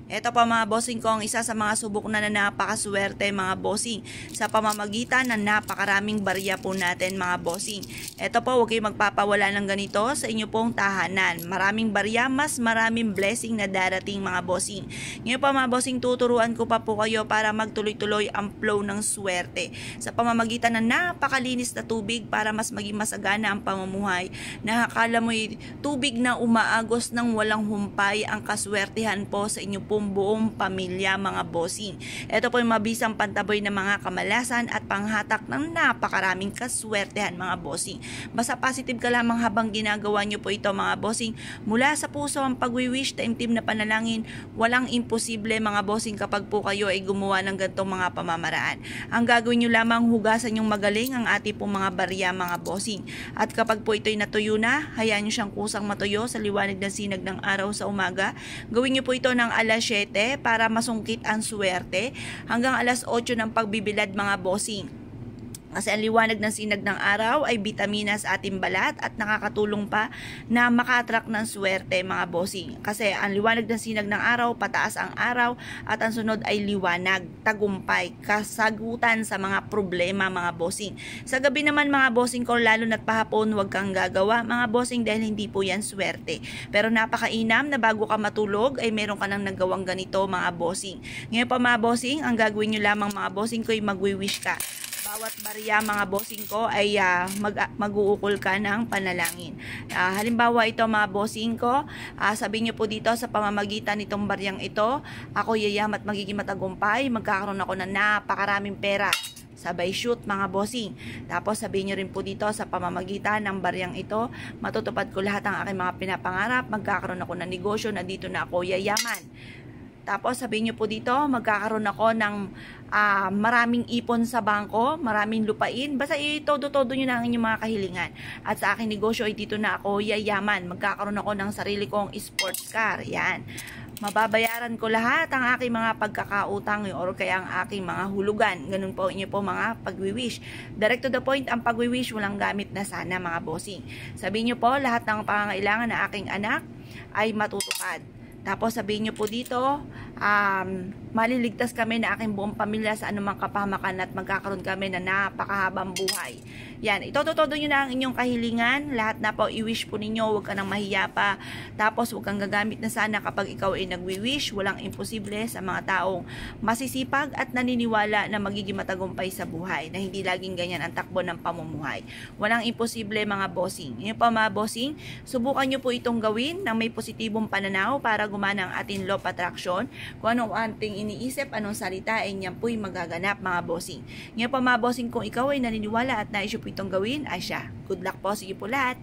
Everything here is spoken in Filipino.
Ito pa mga bossing ko ang isa sa mga subok na napakaswerte mga bossing sa pamamagitan ng napakaraming barya po natin mga bossing. Ito po, huwag kayong magpapawala ng ganito sa inyo pong tahanan. Maraming barya, mas maraming blessing na darating mga bossing. Ngayon pa mga bossing, tuturuan ko pa po kayo para magtuloy-tuloy ang flow ng swerte sa pamamagitan ng napakalinis na tubig para mas maging masagana ang pamumuhay. Nakakala mo tubig na umaagos ng walang humpay ang kaswertehan po sa inyo pong buong pamilya mga bossing. Ito po yung mabisang pantaboy ng mga kamalasan at panghatak ng napakaraming kaswertehan mga bossing. Basta positive ka lamang habang ginagawa nyo po ito mga bossing. Mula sa puso ang pagwi-wish, taimtim na panalangin, walang imposible mga bossing kapag po kayo ay gumawa ng ganitong mga pamamaraan. Ang gagawin nyo lamang, hugasan yung magaling ang ating pong mga barya mga bossing. At kapag po ito'y natuyo na, hayaan nyo siyang kusang matuyo sa liwanag ng sinag ng araw sa umaga. Gawin nyo po ito ng alas 7 para masungkit ang swerte hanggang alas 8 ng pagbibilad mga bossing. Kasi ang liwanag ng sinag ng araw ay bitamina sa ating balat at nakakatulong pa na maka-attract ng swerte mga bossing. Kasi ang liwanag ng sinag ng araw, pataas ang araw at ang sunod ay liwanag, tagumpay, kasagutan sa mga problema mga bossing. Sa gabi naman mga bossing ko, lalo na't pahapon, huwag kang gagawa mga bossing dahil hindi po yan swerte. Pero napakainam na bago ka matulog ay meron ka nang nagawang ganito mga bossing. Ngayon pa mga bossing, ang gagawin nyo lamang mga bossing ko ay magwi-wish ka. Bawat barya mga bossing ko ay mag-uukol ka ng panalangin. Halimbawa ito mga bossing ko, sabihin nyo po dito sa pamamagitan nitong baryang ito, ako yayam at magiging matagumpay, magkakaroon ako ng napakaraming pera. Sabay shoot mga bossing. Tapos sabihin nyo rin po dito sa pamamagitan ng baryang ito, matutupad ko lahat ng aking mga pinapangarap, magkakaroon ako ng negosyo na dito na ako yayaman. Tapos sabihin nyo po dito, magkakaroon ako ng maraming ipon sa bangko, maraming lupain. Basta itodo-todo nyo na ang inyong mga kahilingan. At sa aking negosyo ay dito na ako yayaman. Magkakaroon ako ng sarili kong sports car. Yan. Mababayaran ko lahat ang aking mga pagkakautang or kaya ang aking mga hulugan. Ganun po inyo po mga pagwi-wish. Direct to the point ang pagwi-wish, walang gamit na sana mga bossing. Sabihin nyo po, lahat ng pangangailangan ng aking anak ay matutupad. Tapos sabihin nyo po dito, maliligtas kami na aking buong pamilya sa anumang kapahamakan at magkakaroon kami na napakahabang buhay. Yan, itotodo nyo na ang inyong kahilingan. Lahat na po i-wish po ninyo, huwag ka nang mahiya pa. Tapos huwag kang gagamit na sana kapag ikaw ay nagwi-wish. Walang imposible sa mga taong masisipag at naniniwala na magiging matagumpay sa buhay. Na hindi laging ganyan ang takbo ng pamumuhay. Walang imposible mga bossing. Ngayon pa mga bossing, subukan nyo po itong gawin ng may positibong pananaw para gumana ang ating law of attraction. Kung anong ating iniisip, anong salita, ay niyan po'y magaganap mga bossing. Ngayon pa mga bossing, kung ikaw ay naniniwala at naisip po itong gawin, ay siya. Good luck po sa iyo po lahat.